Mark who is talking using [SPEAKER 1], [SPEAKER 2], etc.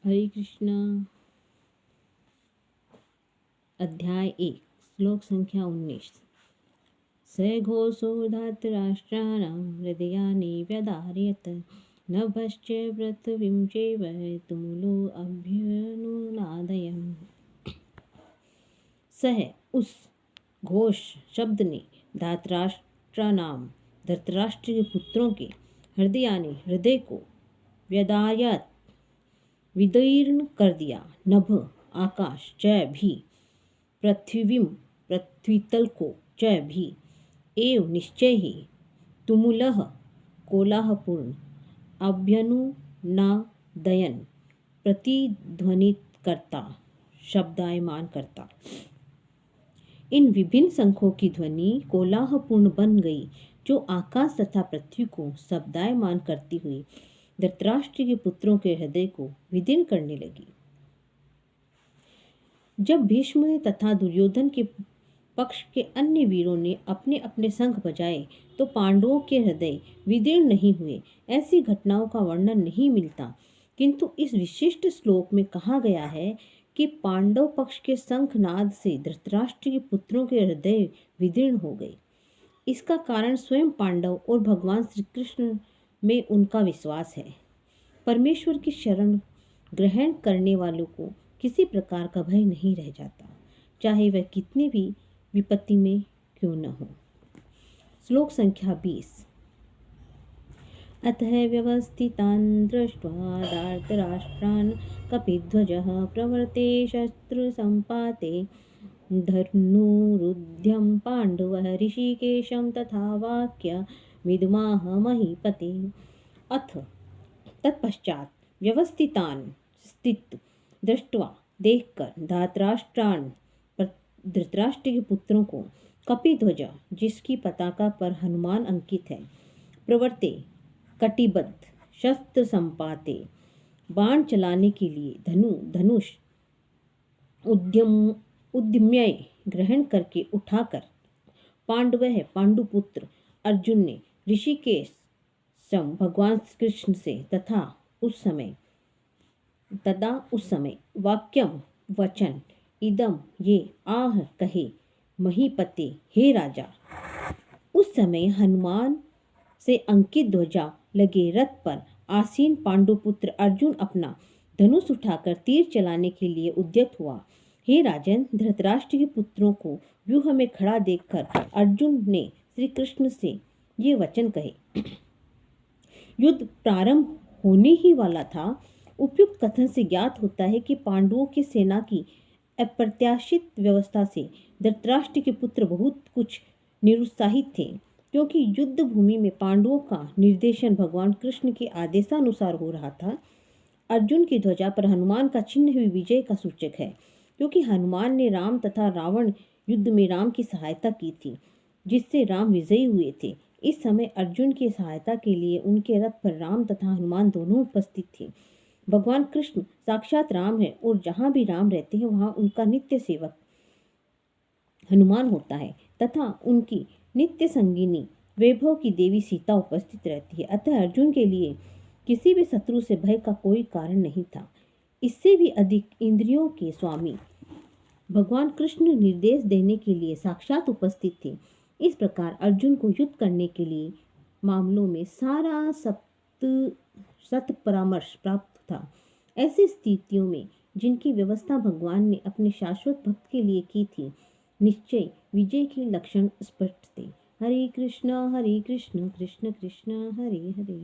[SPEAKER 1] हरे कृष्णा। अध्याय 1 श्लोक संख्या 19। स घोषो धातराष्ट्राणां हृदयानि व्यधारयत् नभश्च पृथिवीं चैव तुमुलो अभ्यनुनादयन्। सह उस घोष शब्द ने धृतराष्ट्र के पुत्रों के हृदय को व्यदायत विदीर्ण कर दिया। नभ आकाश च भी पृथ्वीतल को च भी एव निश्चय ही तुमुलः कोलाहलपूर्ण अभ्यनुनादयन प्रतिध्वनित करता शब्दायमान करता। इन विभिन्न शंखों की ध्वनि कोलाहलपूर्ण बन गई जो आकाश तथा पृथ्वी को शब्दायमान करती हुई धृतराष्ट्र के पुत्रों के हृदय को विदीर्ण करने लगी। जब भीष्म तथा दुर्योधन के पक्ष के अन्य वीरों ने अपने अपने शंख बजाए तो पांडवों के हृदय विदीर्ण नहीं हुए। ऐसी घटनाओं का वर्णन नहीं मिलता, किंतु इस विशिष्ट श्लोक में कहा गया है कि पांडव पक्ष के शंखनाद से धृतराष्ट्र के पुत्रों के हृदय विदीर्ण हो गए। इसका कारण स्वयं पांडव और भगवान श्री कृष्ण में उनका विश्वास है। परमेश्वर की शरण ग्रहण करने वालों को किसी प्रकार का भय नहीं रह जाता, चाहे वह कितनी भी विपत्ति में क्यों न हो। श्लोक संख्या 20। अतः व्यवस्थितान् दृष्ट्वा धार्तराष्ट्रान् कपिध्वजः प्रवर्ते शत्रुसम्पाते धनुरुद्यं पाण्डवः ऋषिकेशं तथा वाक्य विद्माह महीपते। अथ तत्पश्चात व्यवस्थितान् स्थित दृष्टवा देखकर धृतराष्ट्र के पुत्रों को कपिध्वज जिसकी पताका पर हनुमान अंकित है, प्रवर्ते कटिबद्ध शस्त्र संपाते बाण चलाने के लिए धनुष उद्यम्य ग्रहण करके उठाकर पांडुपुत्र अर्जुन ने ऋषिकेश भगवान कृष्ण से तथा उस समय वाक्यम वचन इदम ये आह कहे महीपते हे राजा। उस समय हनुमान से अंकित ध्वजा लगे रथ पर आसीन पांडुपुत्र अर्जुन अपना धनुष उठाकर तीर चलाने के लिए उद्यत हुआ। हे राजन, धृतराष्ट्र के पुत्रों को व्यूह में खड़ा देखकर अर्जुन ने श्री कृष्ण से ये वचन कहे। युद्ध प्रारंभ होने ही वाला था। उपयुक्त कथन से ज्ञात होता है कि पांडवों की सेना की अप्रत्याशित व्यवस्था से धृतराष्ट्र के पुत्र बहुत कुछ निरुत्साहित थे, क्योंकि युद्ध भूमि में पांडवों का निर्देशन भगवान कृष्ण के आदेशानुसार हो रहा था। अर्जुन की ध्वजा पर हनुमान का चिन्ह भी विजय का सूचक है, क्योंकि हनुमान ने राम तथा रावण युद्ध में राम की सहायता की थी, जिससे राम विजयी हुए थे। इस समय अर्जुन की सहायता के लिए उनके रथ पर राम तथा हनुमान दोनों उपस्थित थे। भगवान कृष्ण साक्षात राम है और जहाँ भी राम रहते हैं वहाँ उनका नित्य सेवक हनुमान होता है तथा उनकी नित्य संगिनी वैभव की देवी सीता उपस्थित रहती है। अतः अर्जुन के लिए किसी भी शत्रु से भय का कोई कारण नहीं था। इससे भी अधिक इंद्रियों के स्वामी भगवान कृष्ण निर्देश देने के लिए साक्षात उपस्थित थे। इस प्रकार अर्जुन को युद्ध करने के लिए मामलों में सारा सत परामर्श प्राप्त था। ऐसी स्थितियों में जिनकी व्यवस्था भगवान ने अपने शाश्वत भक्त के लिए की थी, निश्चय विजय के लक्षण स्पष्ट थे। हरे कृष्ण कृष्ण कृष्ण हरे हरे।